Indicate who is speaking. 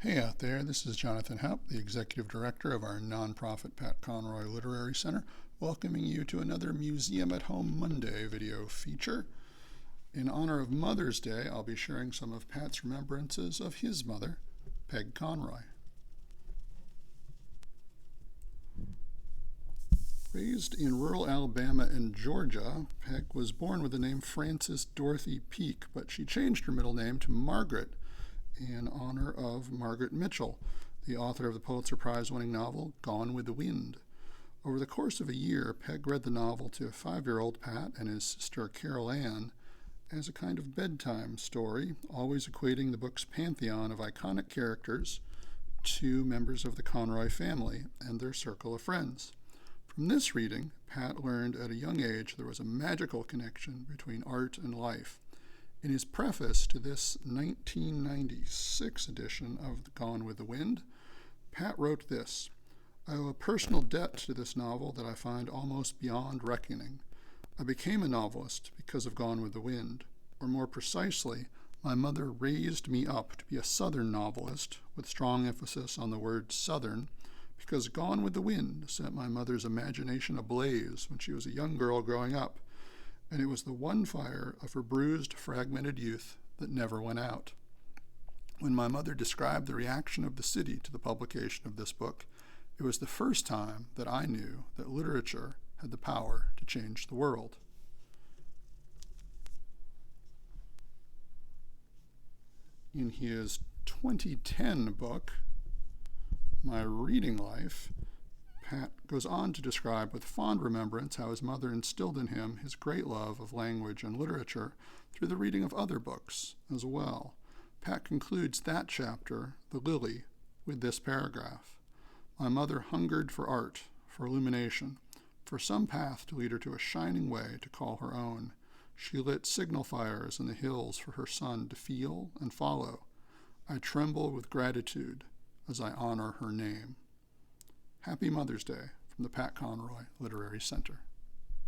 Speaker 1: Hey out there, this is Jonathan Haupt, the Executive Director of our nonprofit Pat Conroy Literary Center, welcoming you to another Museum at Home Monday video feature. In honor of Mother's Day, I'll be sharing some of Pat's remembrances of his mother, Peg Conroy. Raised in rural Alabama and Georgia, Peg was born with the name Frances Dorothy Peake, but she changed her middle name to Margaret in honor of Margaret Mitchell, the author of the Pulitzer Prize-winning novel Gone with the Wind. Over the course of a year, Peg read the novel to 5-year-old Pat and his sister Carol Ann as a kind of bedtime story, always equating the book's pantheon of iconic characters to members of the Conroy family and their circle of friends. From this reading, Pat learned at a young age there was a magical connection between art and life. In his preface to this 1996 edition of Gone with the Wind, Pat wrote this: "I owe a personal debt to this novel that I find almost beyond reckoning. I became a novelist because of Gone with the Wind, or more precisely, my mother raised me up to be a Southern novelist, with strong emphasis on the word Southern, because Gone with the Wind set my mother's imagination ablaze when she was a young girl growing up, and it was the one fire of her bruised, fragmented youth that never went out." When my mother described the reaction of the city to the publication of this book, it was the first time that I knew that literature had the power to change the world. In his 2010 book, My Reading Life, Pat goes on to describe with fond remembrance how his mother instilled in him his great love of language and literature through the reading of other books as well. Pat concludes that chapter, The Lily, with this paragraph: "My mother hungered for art, for illumination, for some path to lead her to a shining way to call her own. She lit signal fires in the hills for her son to feel and follow. I tremble with gratitude as I honor her name." Happy Mother's Day from the Pat Conroy Literary Center.